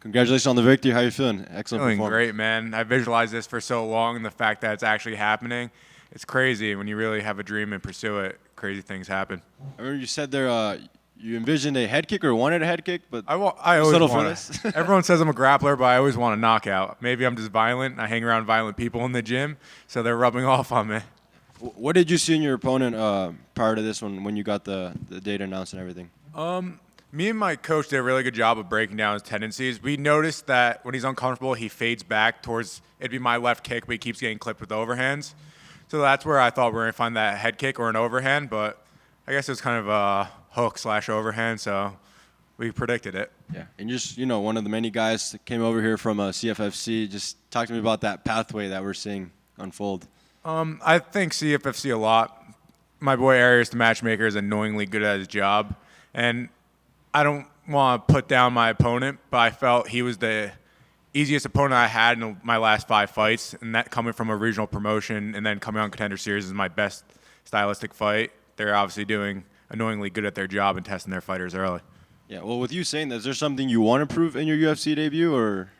Congratulations on the victory. How you feeling? Excellent Feeling performance. great, man. I visualized this for so long, and the fact that it's actually happening, it's crazy. When you really have a dream and pursue it, crazy things happen. I remember you said there you envisioned a head kick or wanted a head kick, but I always settle for want this. Everyone says I'm a grappler, but I always want a knockout. Maybe I'm just violent. I hang around violent people in the gym, so they're rubbing off on me. What did you see in your opponent prior to this one when you got the date announced and everything? Me and my coach did a really good job of breaking down his tendencies. We noticed that when he's uncomfortable, he fades back towards, it'd be my left kick, but he keeps getting clipped with overhands. So that's where I thought we were going to find that head kick or an overhand, but I guess it was kind of a hook/overhand, so we predicted it. Yeah, and just, one of the many guys that came over here from CFFC, just talk to me about that pathway that we're seeing unfold. I think CFFC a lot. My boy Arias, the matchmaker, is annoyingly good at his job, and I don't want to put down my opponent, but I felt he was the easiest opponent I had in my last 5 fights, and that coming from a regional promotion and then coming on Contender Series is my best stylistic fight. They're obviously doing annoyingly good at their job and testing their fighters early. Yeah, well, with you saying that, is there something you want to prove in your UFC debut, or?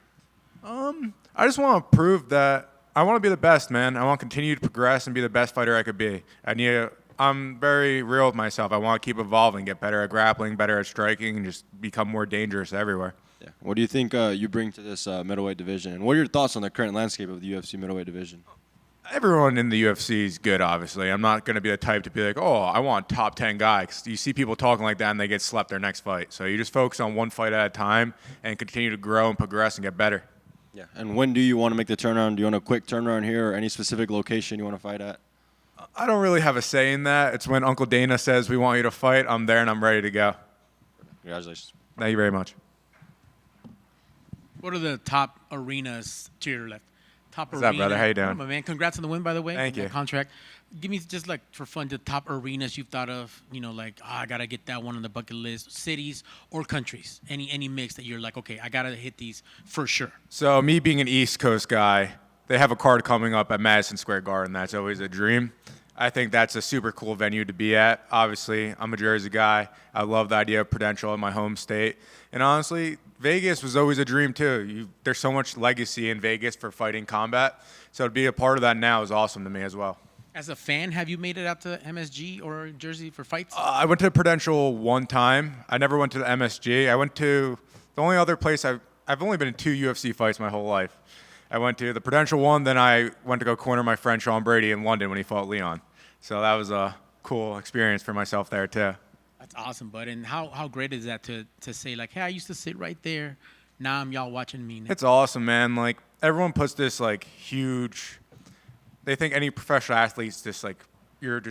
I just want to prove that I want to be the best, man. I want to continue to progress and be the best fighter I could be. I'm very real with myself. I want to keep evolving, get better at grappling, better at striking, and just become more dangerous everywhere. Yeah. What do you think you bring to this middleweight division? And what are your thoughts on the current landscape of the UFC middleweight division? Everyone in the UFC is good, obviously. I'm not going to be the type to be like, oh, I want top 10 guy. 'Cause you see people talking like that and they get slept their next fight. So you just focus on one fight at a time and continue to grow and progress and get better. Yeah. And when do you want to make the turnaround? Do you want a quick turnaround here or any specific location you want to fight at? I don't really have a say in that. It's when Uncle Dana says we want you to fight, I'm there and I'm ready to go. Congratulations. Thank you very much. What are the top arenas to your left? Top What's up, brother? How you doing? My man, congrats on the win, by the way. Thank you. Contract. Give me just like for fun the top arenas you've thought of. I gotta get that one on the bucket list. Cities or countries. Any mix that you're like, okay, I gotta hit these for sure. So me being an East Coast guy, they have a card coming up at Madison Square Garden. That's always a dream. I think that's a super cool venue to be at. Obviously, I'm a Jersey guy. I love the idea of Prudential in my home state. And honestly, Vegas was always a dream too. There's so much legacy in Vegas for fighting combat. So to be a part of that now is awesome to me as well. As a fan, have you made it out to MSG or Jersey for fights? I went to Prudential one time. I never went to the MSG. I went to the only other place I've only been in 2 UFC fights my whole life. I went to the Prudential one, then I went to go corner my friend Sean Brady in London when he fought Leon. So that was a cool experience for myself there too. That's awesome, bud. And how great is that to say like, hey, I used to sit right there. Now I'm y'all watching me. It's awesome, man. Like everyone puts this like huge. They think any professional athlete's just like you're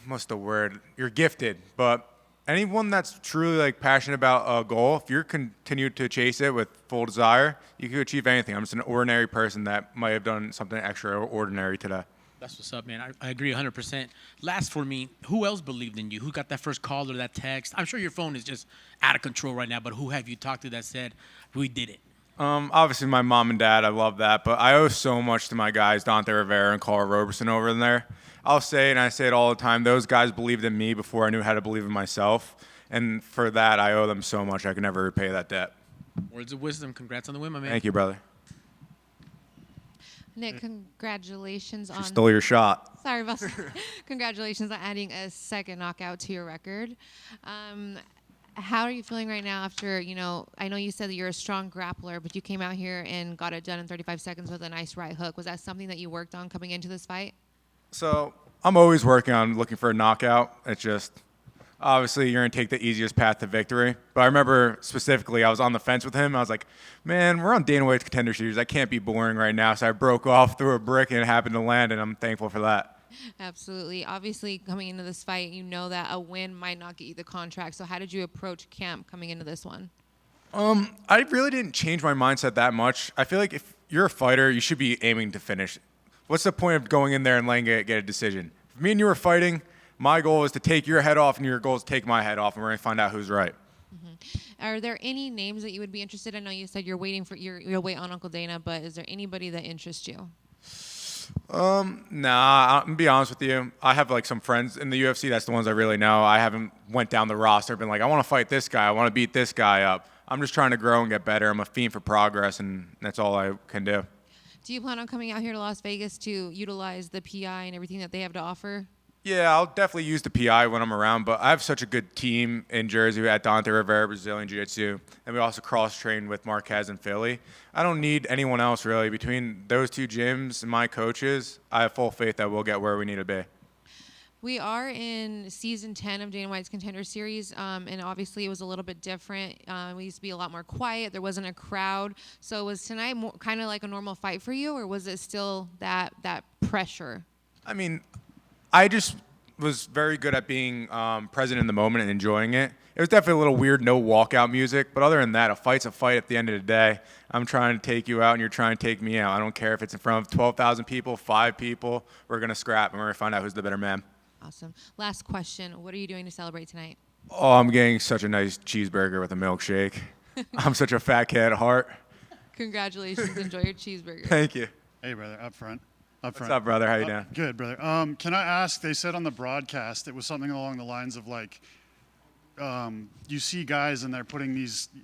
what's the word? You're gifted, but anyone that's truly like passionate about a goal, if you're continued to chase it with full desire, you can achieve anything. I'm just an ordinary person that might have done something extraordinary today. That's what's up, man. I agree 100%. Last for me, who else believed in you? Who got that first call or that text? I'm sure your phone is just out of control right now, but who have you talked to that said, we did it? Obviously, my mom and dad, I love that, but I owe so much to my guys, Dante Rivera and Carl Roberson over there. I'll say it, and I say it all the time, those guys believed in me before I knew how to believe in myself, and for that, I owe them so much. I can never repay that debt. Words of wisdom. Congrats on the win, my man. Thank you, brother. Nick, congratulations on... Stole your shot. Sorry, boss. Congratulations on adding a second knockout to your record. How are you feeling right now after, I know you said that you're a strong grappler, but you came out here and got it done in 35 seconds with a nice right hook. Was that something that you worked on coming into this fight? So I'm always working on looking for a knockout. It's just, obviously, you're going to take the easiest path to victory. But I remember specifically, I was on the fence with him. I was like, man, we're on Dana White's Contender Series. I can't be boring right now. So I broke off, threw a brick, and it happened to land, and I'm thankful for that. Absolutely. Obviously, coming into this fight, you know that a win might not get you the contract. So how did you approach camp coming into this one? I really didn't change my mindset that much. I feel like if you're a fighter, you should be aiming to finish. What's the point of going in there and letting it get a decision? If me and you were fighting, my goal is to take your head off, and your goal is to take my head off, and we're going to find out who's right. Mm-hmm. Are there any names that you would be interested in? I know you said you're waiting for you'll wait on Uncle Dana, but is there anybody that interests you? Nah, I'm gonna be honest with you. I have like some friends in the UFC. That's the ones I really know. I haven't went down the roster, been like, I want to fight this guy. I want to beat this guy up. I'm just trying to grow and get better. I'm a fiend for progress, and that's all I can do. Do you plan on coming out here to Las Vegas to utilize the PI and everything that they have to offer? Yeah, I'll definitely use the PI when I'm around, but I have such a good team in Jersey. We had Dante Rivera, Brazilian Jiu-Jitsu, and we also cross-trained with Marquez in Philly. I don't need anyone else, really. Between those two gyms and my coaches, I have full faith that we'll get where we need to be. We are in season 10 of Dana White's Contender Series, and obviously it was a little bit different. We used to be a lot more quiet. There wasn't a crowd. So was tonight kind of like a normal fight for you, or was it still that pressure? I mean, I just was very good at being present in the moment and enjoying it. It was definitely a little weird, no walkout music, but other than that, a fight's a fight at the end of the day. I'm trying to take you out, and you're trying to take me out. I don't care if it's in front of 12,000 people, 5 people. We're going to scrap, and we're going to find out who's the better man. Awesome. Last question. What are you doing to celebrate tonight? Oh, I'm getting such a nice cheeseburger with a milkshake. I'm such a fat kid at heart. Congratulations. Enjoy your cheeseburger. Thank you. Hey, brother, up front. What's up, brother? How you doing? Good, brother. Can I ask, they said on the broadcast, it was something along the lines of like, you see guys and they're putting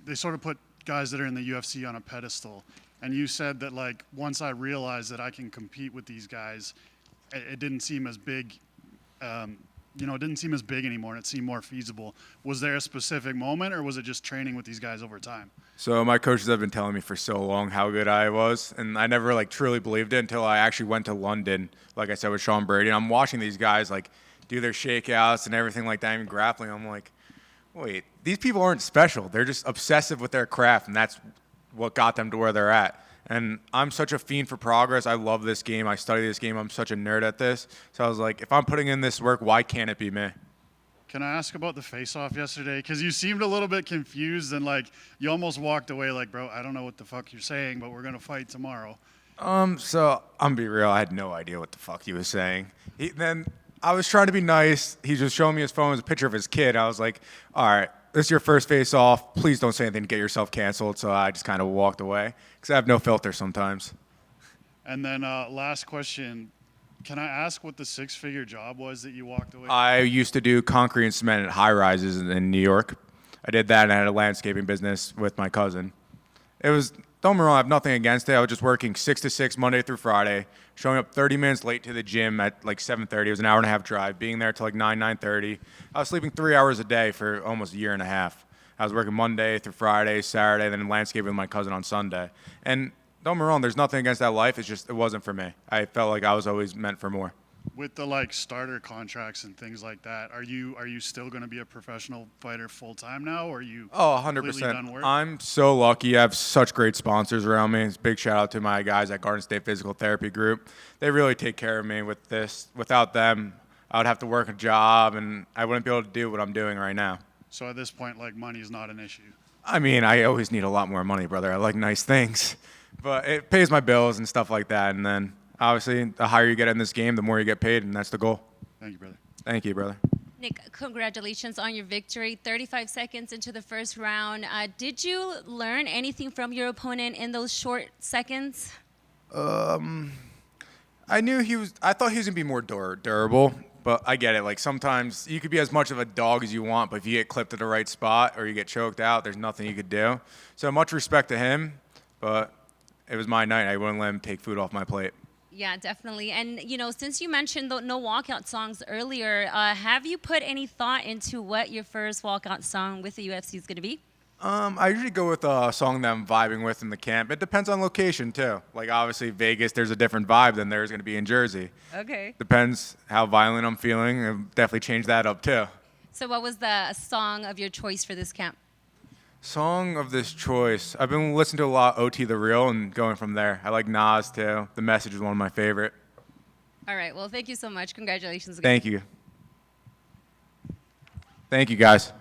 they sort of put guys that are in the UFC on a pedestal. And you said that like, once I realized that I can compete with these guys, it didn't seem as big, it didn't seem as big anymore and it seemed more feasible. Was there a specific moment or was it just training with these guys over time? So my coaches have been telling me for so long how good I was, and I never like truly believed it until I actually went to London, like I said, with Sean Brady. And I'm watching these guys like do their shakeouts and everything like that, even grappling. I'm like, wait, these people aren't special. They're just obsessive with their craft, and that's what got them to where they're at. And I'm such a fiend for progress. I love this game. I study this game. I'm such a nerd at this. So I was like, if I'm putting in this work, why can't it be me? Can I ask about the face-off yesterday? Because you seemed a little bit confused and like you almost walked away like, bro, I don't know what the fuck you're saying, but we're going to fight tomorrow. So I'm gonna be real. I had no idea what the fuck he was saying. Then I was trying to be nice. He just showing me his phone, it was a picture of his kid. I was like, all right, this is your first face-off. Please don't say anything to get yourself canceled. So I just kind of walked away because I have no filter sometimes. And then last question. Can I ask what the 6-figure job was that you walked away from? I used to do concrete and cement at high-rises in New York. I did that, and I had a landscaping business with my cousin. It was, don't get me wrong, I have nothing against it. I was just working 6 to 6 Monday through Friday, showing up 30 minutes late to the gym at like 7:30. It was an hour and a half drive, being there till like 9:30. I was sleeping 3 hours a day for almost a year and a half. I was working Monday through Friday, Saturday, then landscaping with my cousin on Sunday. And don't get me wrong, there's nothing against that life. It's just, it wasn't for me. I felt like I was always meant for more. With the like starter contracts and things like that, are you still going to be a professional fighter full time now, or are you? Oh, completely done 100%. work? I'm so lucky. I have such great sponsors around me. It's a big shout out to my guys at Garden State Physical Therapy Group. They really take care of me with this. Without them, I would have to work a job, and I wouldn't be able to do what I'm doing right now. So at this point, like money is not an issue. I mean, I always need a lot more money, brother. I like nice things, but it pays my bills and stuff like that. And then obviously, the higher you get in this game, the more you get paid, and that's the goal. Thank you, brother. Thank you, brother. Nick, congratulations on your victory. 35 seconds into the first round. Did you learn anything from your opponent in those short seconds? I thought he was gonna be more durable, but I get it. Like sometimes you could be as much of a dog as you want, but if you get clipped at the right spot or you get choked out, there's nothing you could do. So much respect to him, but it was my night. I wouldn't let him take food off my plate. Yeah, definitely. And, since you mentioned the no walkout songs earlier, have you put any thought into what your first walkout song with the UFC is going to be? I usually go with a song that I'm vibing with in the camp. It depends on location, too. Like, obviously, Vegas, there's a different vibe than there's going to be in Jersey. Okay. Depends how violent I'm feeling. I'll definitely change that up, too. So what was the song of your choice for this camp? Song of this choice. I've been listening to a lot of OT The Real and going from there. I like Nas, too. The Message is one of my favorite. All right. Well, thank you so much. Congratulations again. Thank you. Thank you, guys.